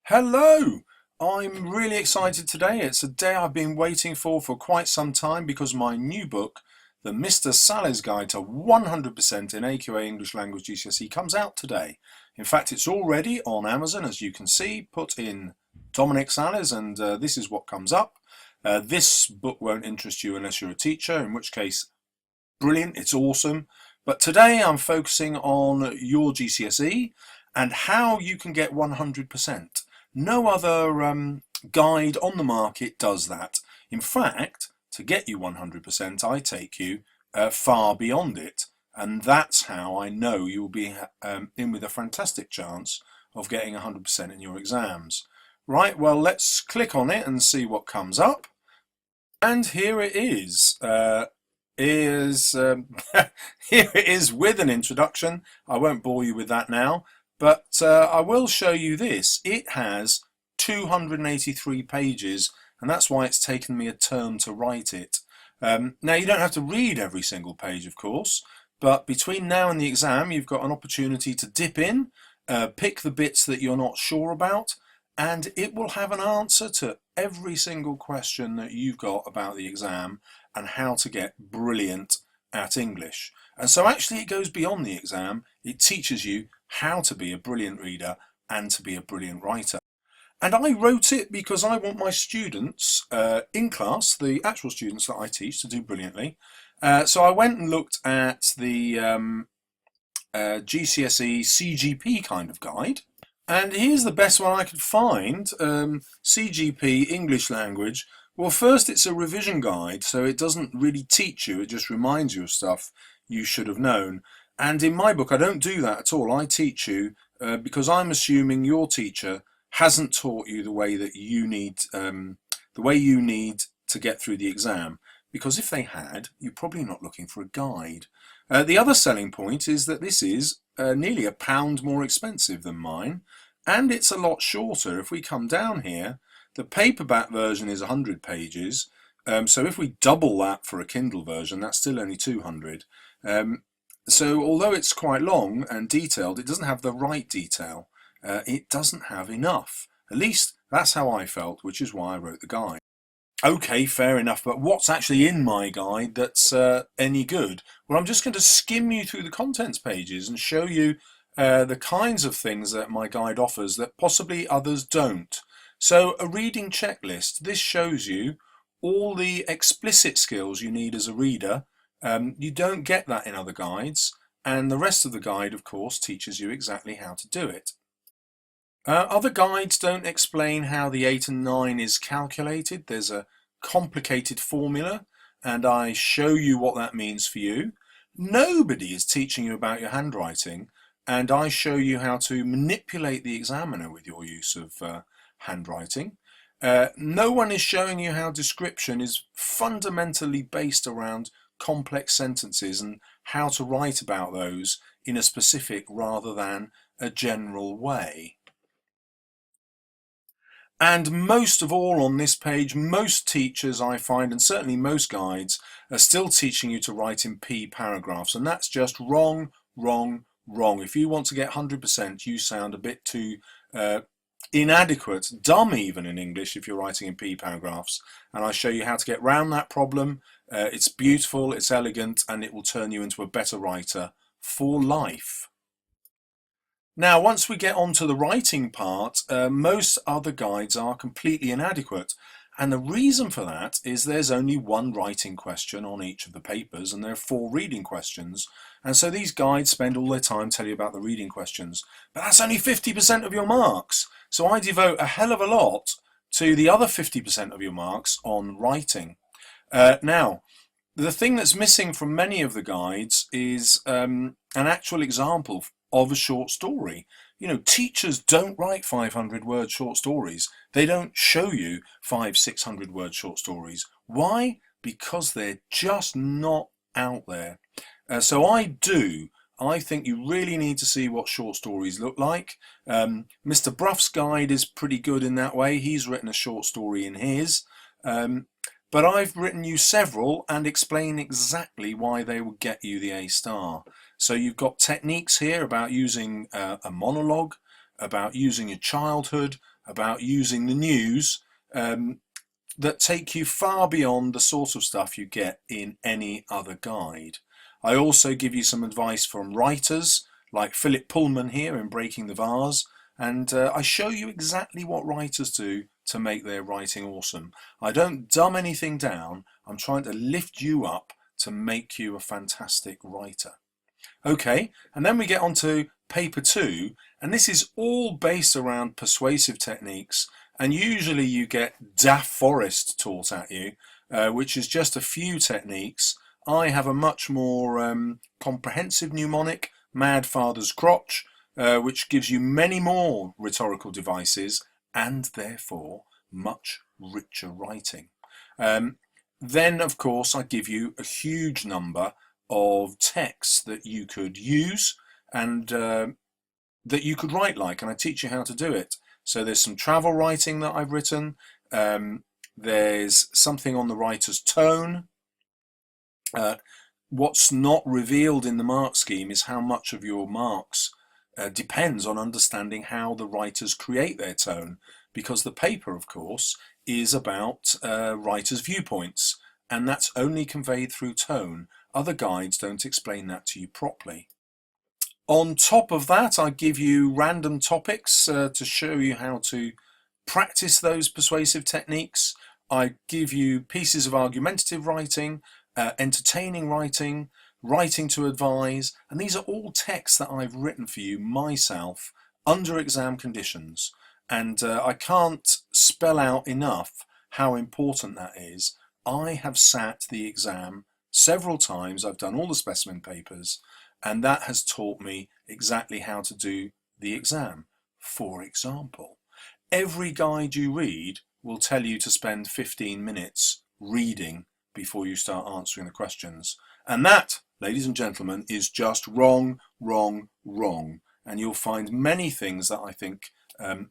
Hello! I'm really excited today. It's a day I've been waiting for quite some time because my new book, the Mr. Salles Guide to 100% in AQA English Language GCSE, comes out today. In fact, it's already on Amazon, as you can see. Put in Dominic Salles and this is what comes up. This book won't interest you unless you're a teacher, in which case, brilliant, it's awesome. But today I'm focusing on your GCSE and how you can get 100%. No other guide on the market does that. In fact, to get you 100%, I take you far beyond it. And that's how I know you'll be in with a fantastic chance of getting 100% in your exams. Right, well, let's click on it and see what comes up. And here it is. Here it is with an introduction. I won't bore you with that now. But I will show you this. It has 283 pages, and that's why it's taken me a term to write it. Now, you don't have to read every single page, of course, but between now and the exam, you've got an opportunity to dip in, pick the bits that you're not sure about, and it will have an answer to every single question that you've got about the exam and how to get brilliant at English. And so actually it goes beyond the exam. It teaches you how to be a brilliant reader and to be a brilliant writer. And I wrote it because I want my students in class, the actual students that I teach, to do brilliantly. So I went and looked at the GCSE CGP kind of guide. And here's the best one I could find, CGP English Language. Well, first, it's a revision guide, so it doesn't really teach you, it just reminds you of stuff you should have known. And in my book, I don't do that at all. I teach you because I'm assuming your teacher hasn't taught you the way that you need, to get through the exam. Because if they had, you're probably not looking for a guide. The other selling point is that this is nearly £1 more expensive than mine, and it's a lot shorter. If we come down here, the paperback version is 100 pages, so if we double that for a Kindle version, that's still only 200. So although it's quite long and detailed, it doesn't have the right detail. It doesn't have enough. At least that's how I felt, which is why I wrote the guide. Okay, fair enough, but what's actually in my guide that's any good? Well, I'm just going to skim you through the contents pages and show you the kinds of things that my guide offers that possibly others don't. So a reading checklist. This shows you all the explicit skills you need as a reader. You don't get that in other guides, and the rest of the guide, of course, teaches you exactly how to do it. Other guides don't explain how the 8 and 9 is calculated. There's a complicated formula, and I show you what that means for you. Nobody is teaching you about your handwriting, and I show you how to manipulate the examiner with your use of handwriting. No one is showing you how description is fundamentally based around complex sentences and how to write about those in a specific rather than a general way. And most of all on this page, most teachers I find, and certainly most guides, are still teaching you to write in P paragraphs, and that's just wrong, wrong, wrong. If you want to get 100%, you sound a bit too inadequate, dumb even in English if you're writing in P paragraphs. And I show you how to get round that problem. It's beautiful, it's elegant, and it will turn you into a better writer for life. Now, once we get on to the writing part, most other guides are completely inadequate. And the reason for that is there's only one writing question on each of the papers, and there are 4 reading questions. And so these guides spend all their time telling you about the reading questions. But that's only 50% of your marks. So I devote a hell of a lot to the other 50% of your marks on writing. Now, the thing that's missing from many of the guides is an actual example of a short story. You know, teachers don't write 500-word short stories. They don't show you 500-600-word short stories. Why? Because they're just not out there. So I do. I think you really need to see what short stories look like. Mr. Bruff's guide is pretty good in that way. He's written a short story in his. But I've written you several and explain exactly why they will get you the A star. So you've got techniques here about using a monologue, about using your childhood, about using the news that take you far beyond the sort of stuff you get in any other guide. I also give you some advice from writers like Philip Pullman here in Breaking the Vase, and I show you exactly what writers do to make their writing awesome. I don't dumb anything down, I'm trying to lift you up to make you a fantastic writer. Okay, and then we get on to paper 2, and this is all based around persuasive techniques, and usually you get Daft Forest taught at you, which is just a few techniques. I have a much more comprehensive mnemonic, Mad Father's Crotch, which gives you many more rhetorical devices and therefore much richer writing. Then, of course, I give you a huge number of texts that you could use and that you could write like, and I teach you how to do it. So there's some travel writing that I've written. There's something on the writer's tone. What's not revealed in the mark scheme is how much of your marks depends on understanding how the writers create their tone, because the paper, of course, is about writers' viewpoints, and that's only conveyed through tone. Other guides don't explain that to you properly. On top of that, I give you random topics to show you how to practice those persuasive techniques. I give you pieces of argumentative writing, entertaining writing, writing to advise, and these are all texts that I've written for you myself under exam conditions. And I can't spell out enough how important that is. I have sat the exam several times, I've done all the specimen papers, and that has taught me exactly how to do the exam. For example, every guide you read will tell you to spend 15 minutes reading before you start answering the questions. And that, ladies and gentlemen, is just wrong, wrong, wrong. And you'll find many things that I think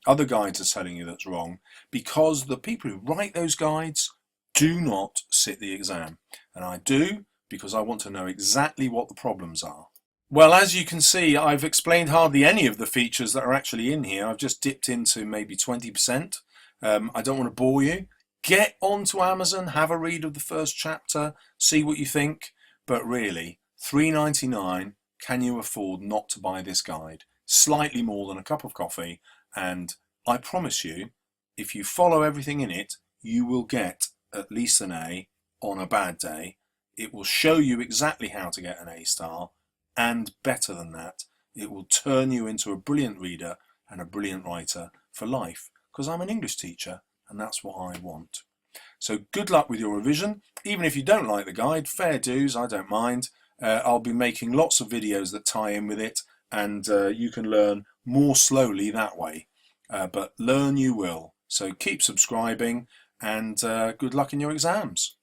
other guides are telling you that's wrong, because the people who write those guides do not sit the exam. And I do, because I want to know exactly what the problems are. Well, as you can see, I've explained hardly any of the features that are actually in here. I've just dipped into maybe 20%. I don't want to bore you. Get onto Amazon, have a read of the first chapter, see what you think. But really, $3.99, can you afford not to buy this guide? Slightly more than a cup of coffee, and I promise you, if you follow everything in it, you will get at least an A on a bad day. It will show you exactly how to get an A star, and better than that, it will turn you into a brilliant reader and a brilliant writer for life, because I'm an English teacher and that's what I want. So good luck with your revision. Even if you don't like the guide, fair dues, I don't mind. I'll be making lots of videos that tie in with it, and you can learn more slowly that way. But learn you will. So keep subscribing, and good luck in your exams.